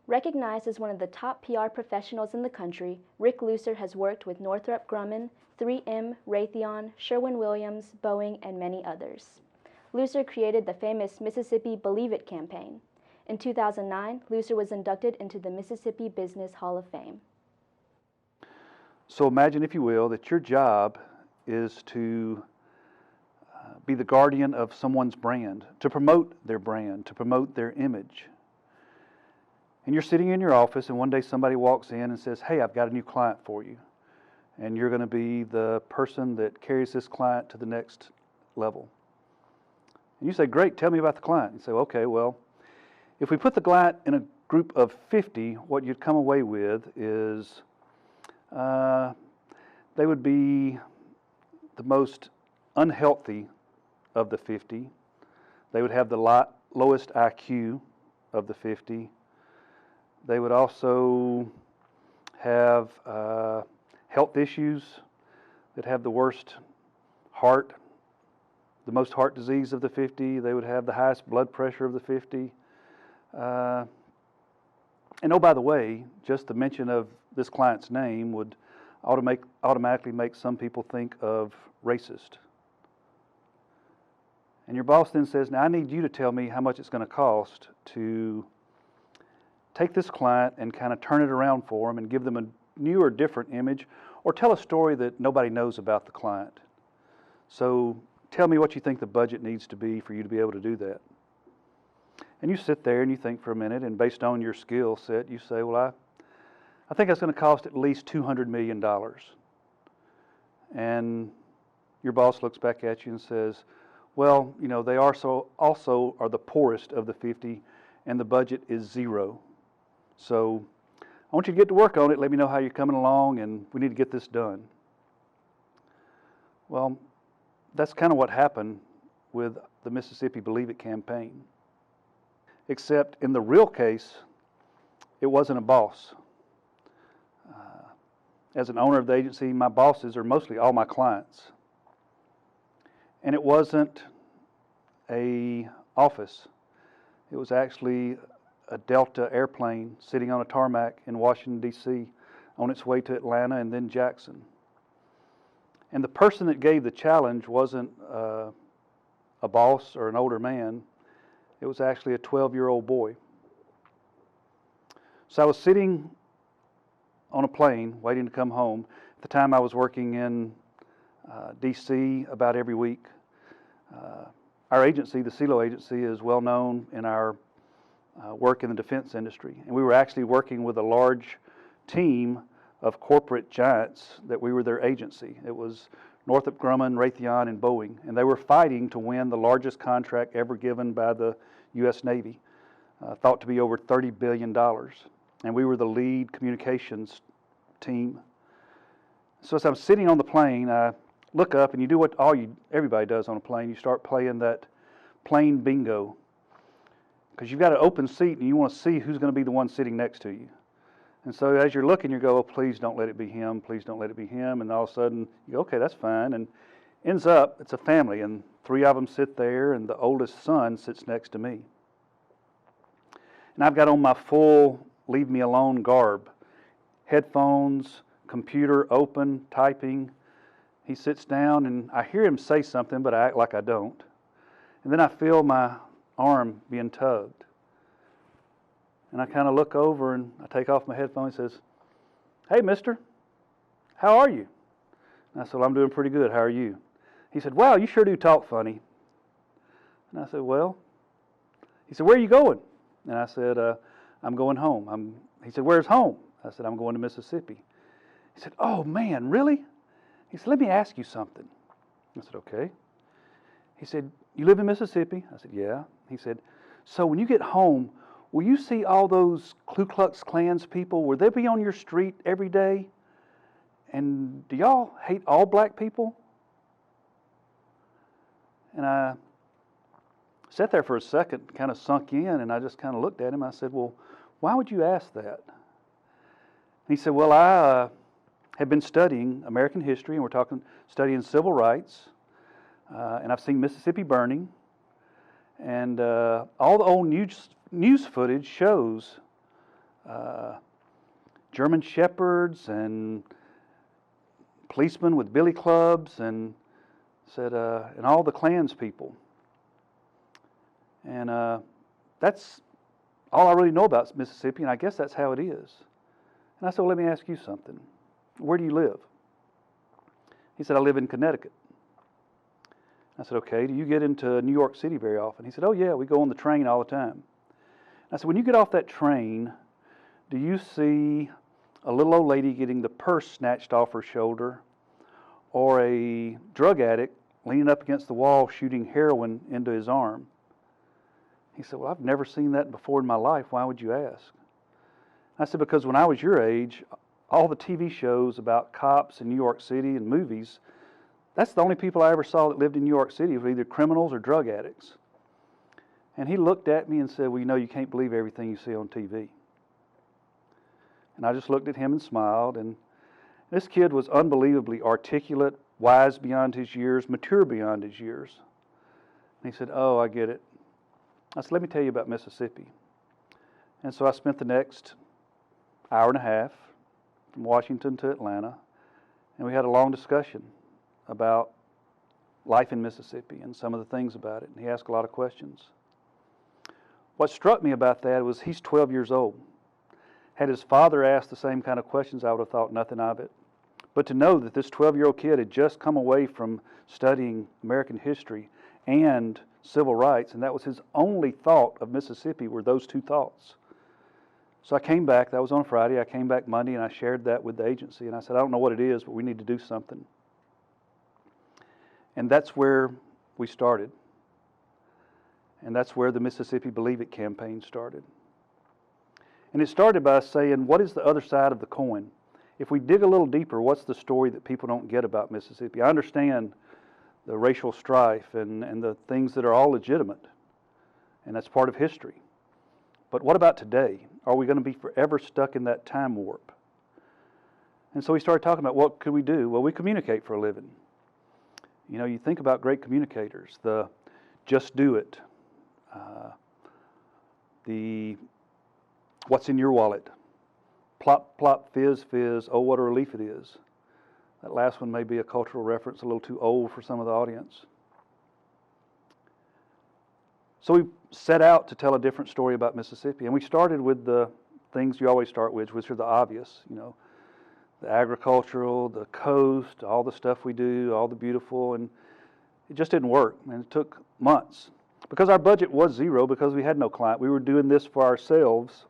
Recognized as one of the top PR professionals in the country, Rick Lucer has worked with Northrop Grumman, 3M, Raytheon, Sherwin-Williams, Boeing, and many others. Lucer created the famous Mississippi Believe It campaign. In 2009, Lucer was inducted into the Mississippi Business Hall of Fame. So imagine, if you will, that your job is to be the guardian of someone's brand, to promote their brand, to promote their image. And you're sitting in your office, and one day somebody walks in and says, "Hey, I've got a new client for you." And you're going to be the person that carries this client to the next level. And you say, "Great, tell me about the client." You say, "Okay, well, if we put the client in a group of 50, what you'd come away with is they would be the most unhealthy of the 50. They would have the lowest IQ of the 50. They would also have health issues, that have the worst heart, the most heart disease of the 50. They would have the highest blood pressure of the 50. And oh, by the way, just the mention of this client's name would automatically make some people think of racist. And your boss then says, "Now I need you to tell me how much it's going to cost to take this client and kind of turn it around for them and give them a new or different image, or tell a story that nobody knows about the client. So tell me what you think the budget needs to be for you to be able to do that." And you sit there and you think for a minute, and based on your skill set, you say, "Well, I think it's going to cost at least $200 million. And your boss looks back at you and says, "Well, you know, they also are the poorest of the 50, and the budget is zero. So I want you to get to work on it. Let me know how you're coming along, and we need to get this done." Well, that's kind of what happened with the Mississippi Believe It campaign. Except in the real case, it wasn't a boss. As an owner of the agency, my bosses are mostly all my clients. And it wasn't an office. It was actually a Delta airplane sitting on a tarmac in Washington, D.C. on its way to Atlanta and then Jackson. And the person that gave the challenge wasn't a boss or an older man. It was actually a 12-year-old boy. So I was sitting on a plane waiting to come home. At the time I was working in D.C. about every week. Our agency, the Cirlot Agency, is well known in our work in the defense industry. And we were actually working with a large team of corporate giants that we were their agency. It was Northrop Grumman, Raytheon, and Boeing. And they were fighting to win the largest contract ever given by the U.S. Navy, thought to be over $30 billion. And we were the lead communications team. So as I'm sitting on the plane, I look up, and you do what everybody does on a plane. You start playing that plane bingo, because you've got an open seat and you want to see who's going to be the one sitting next to you. And so as you're looking, you go, "Oh, please don't let it be him. Please don't let it be him." And all of a sudden, you go, "Okay, that's fine." And ends up, it's a family, and 3 of them sit there, and the oldest son sits next to me. And I've got on my full leave me alone garb, headphones, computer open, typing. He sits down, and I hear him say something, but I act like I don't. And then I feel my arm being tugged. And I kind of look over, and I take off my headphones. He says, "Hey, mister, how are you?" And I said, "Well, I'm doing pretty good. How are you?" He said, "Wow, you sure do talk funny." And I said, "Well." He said, "Where are you going?" And I said, "I'm going home." He said, "Where's home?" I said, "I'm going to Mississippi." He said, "Oh, man, really?" He said, "Let me ask you something." I said, "Okay." He said, "You live in Mississippi?" I said, "Yeah." He said, "So when you get home, will you see all those Ku Klux Klans people? Will they be on your street every day? And do y'all hate all black people?" And I sat there for a second, kind of sunk in, and I just kind of looked at him. I said, "Well, why would you ask that?" And he said, "Well, I have been studying American history, and we're studying civil rights, and I've seen Mississippi burning, and all the old news footage shows German shepherds and policemen with billy clubs, and said, and all the Klans people. And that's all I really know about Mississippi, and I guess that's how it is. And I said, well, let me ask you something. Where do you live? He said, I live in Connecticut. I said, okay, do you get into New York City very often? He said, oh yeah, we go on the train all the time. I said, when you get off that train, do you see a little old lady getting the purse snatched off her shoulder, or a drug addict leaning up against the wall shooting heroin into his arm? He said, well, I've never seen that before in my life. Why would you ask? I said, because when I was your age, all the TV shows about cops in New York City and movies, that's the only people I ever saw that lived in New York City were either criminals or drug addicts. And he looked at me and said, well, you know, you can't believe everything you see on TV. And I just looked at him and smiled. And this kid was unbelievably articulate, wise beyond his years, mature beyond his years. And he said, oh, I get it. I said, let me tell you about Mississippi. And so I spent the next hour and a half from Washington to Atlanta, and we had a long discussion about life in Mississippi and some of the things about it. And he asked a lot of questions. What struck me about that was he's 12 years old. Had his father asked the same kind of questions, I would have thought nothing of it. But to know that this 12-year-old kid had just come away from studying American history and civil rights, and that was his only thought of Mississippi, were those two thoughts. So I came back, that was on Friday, I came back Monday, and I shared that with the agency, and I said, I don't know what it is, but we need to do something. And that's where we started. And that's where the Mississippi Believe It campaign started. And it started by saying, what is the other side of the coin? If we dig a little deeper, what's the story that people don't get about Mississippi? I understand the racial strife and the things that are all legitimate, and that's part of history. But what about today? Are we going to be forever stuck in that time warp? And so we started talking about what could we do? Well, we communicate for a living. You know, you think about great communicators, the just do it, the what's in your wallet, plop, plop, fizz, fizz, oh, what a relief it is. That last one may be a cultural reference, a little too old for some of the audience. So we set out to tell a different story about Mississippi, and we started with the things you always start with, which are the obvious, you know, the agricultural, the coast, all the stuff we do, all the beautiful, and it just didn't work, and it took months. Because our budget was zero, because we had no client, we were doing this for ourselves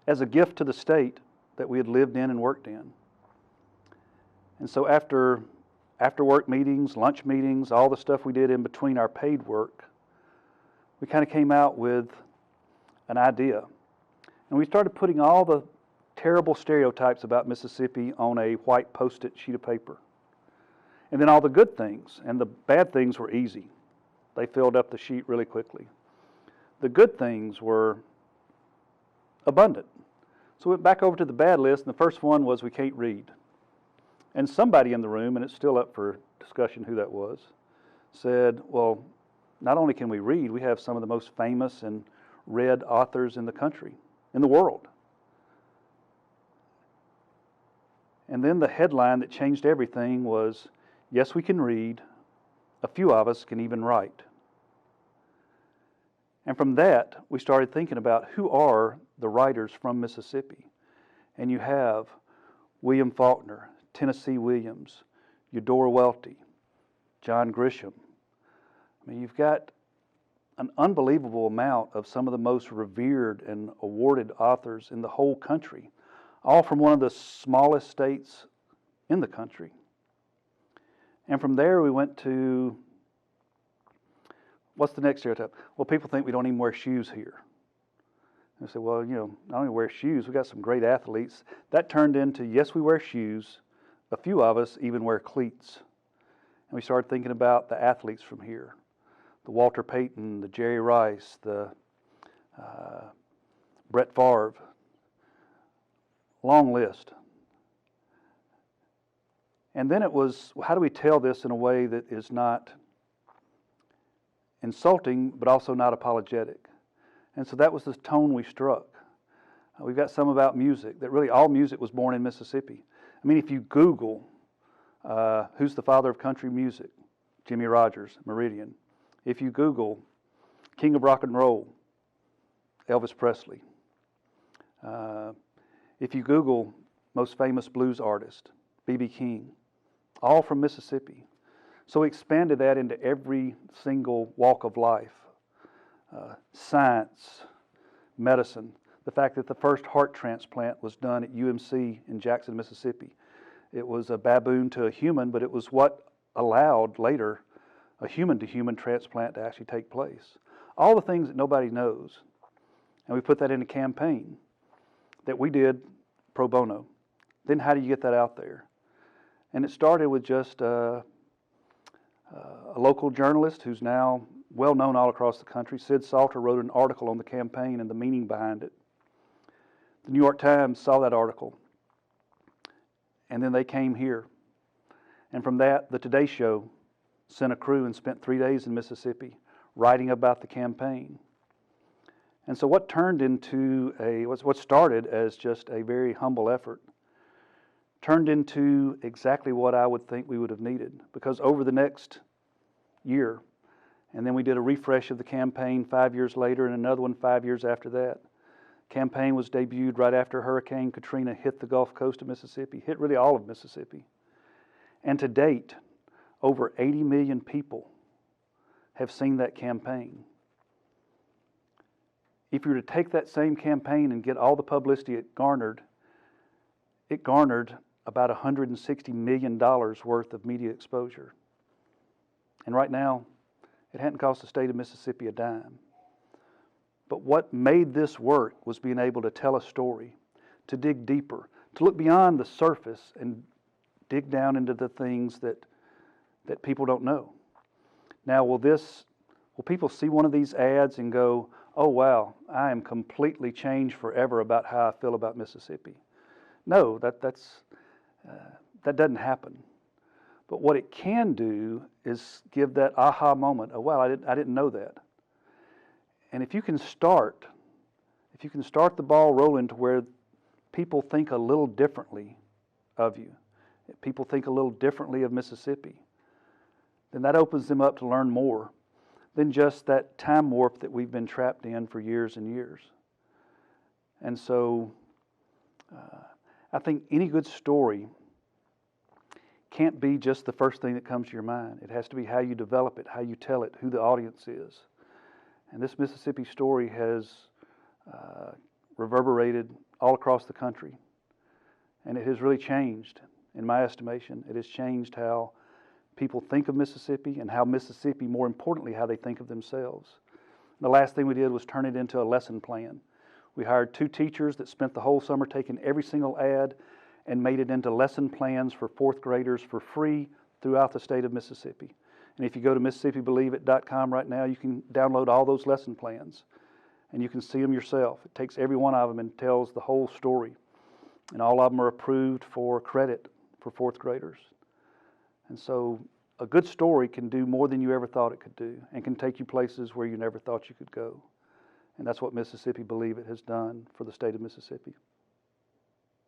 as a gift to the state that we had lived in and worked in. And so after work meetings, lunch meetings, all the stuff we did in between our paid work, we kind of came out with an idea. And we started putting all the terrible stereotypes about Mississippi on a white Post-it sheet of paper. And then all the good things, and the bad things were easy. They filled up the sheet really quickly. The good things were abundant. So we went back over to the bad list, and the first one was we can't read. And somebody in the room, and it's still up for discussion who that was, said, well, not only can we read, we have some of the most famous and read authors in the country, in the world. And then the headline that changed everything was, yes, we can read, a few of us can even write. And from that, we started thinking about who are the writers from Mississippi. And you have William Faulkner, Tennessee Williams, Eudora Welty, John Grisham. I mean, you've got an unbelievable amount of some of the most revered and awarded authors in the whole country, all from one of the smallest states in the country. And from there we went to, what's the next stereotype? Well, people think we don't even wear shoes here. And I said, well, you know, not only wear shoes, we got some great athletes. That turned into, yes, we wear shoes. A few of us even wear cleats. And we started thinking about the athletes from here. The Walter Payton, the Jerry Rice, the Brett Favre. Long list. And then it was, how do we tell this in a way that is not insulting, but also not apologetic? And so that was the tone we struck. We've got some about music, that really all music was born in Mississippi. I mean, if you Google who's the father of country music, Jimmie Rodgers, Meridian. If you Google King of Rock and Roll, Elvis Presley. If you Google most famous blues artist, B.B. King, all from Mississippi. So we expanded that into every single walk of life. Science, medicine, the fact that the first heart transplant was done at UMC in Jackson, Mississippi. It was a baboon to a human, but it was what allowed later a human-to-human transplant to actually take place. All the things that nobody knows. And we put that in a campaign that we did pro bono. Then how do you get that out there? And it started with just a local journalist who's now well known all across the country. Sid Salter wrote an article on the campaign and the meaning behind it. The New York Times saw that article, and then they came here. And from that, the Today Show sent a crew and spent 3 days in Mississippi writing about the campaign. And so what started as just a very humble effort turned into exactly what I would think we would have needed. Because over the next year, and then we did a refresh of the campaign 5 years later and another one 5 years after that. Campaign was debuted right after Hurricane Katrina hit the Gulf Coast of Mississippi, hit really all of Mississippi. And to date, over 80 million people have seen that campaign. If you were to take that same campaign and get all the publicity it garnered about $160 million worth of media exposure. And right now, it hadn't cost the state of Mississippi a dime. But what made this work was being able to tell a story, to dig deeper, to look beyond the surface and dig down into the things that people don't know. Now, will people see one of these ads and go, oh wow, I am completely changed forever about how I feel about Mississippi? No, that doesn't happen. But what it can do is give that aha moment, oh wow, I didn't know that. And if you can start the ball rolling to where people think a little differently of you, people think a little differently of Mississippi, then that opens them up to learn more than just that time warp that we've been trapped in for years and years. And so I think any good story can't be just the first thing that comes to your mind. It has to be how you develop it, how you tell it, who the audience is. And this Mississippi story has reverberated all across the country. And it has really changed, in my estimation. It has changed how people think of Mississippi and how Mississippi, more importantly, how they think of themselves. The last thing we did was turn it into a lesson plan. We hired 2 teachers that spent the whole summer taking every single ad and made it into lesson plans for 4th graders for free throughout the state of Mississippi. And if you go to MississippiBelieveIt.com right now, you can download all those lesson plans and you can see them yourself. It takes every one of them and tells the whole story. And all of them are approved for credit for 4th graders. And so a good story can do more than you ever thought it could do and can take you places where you never thought you could go. And that's what Mississippi Believe It has done for the state of Mississippi.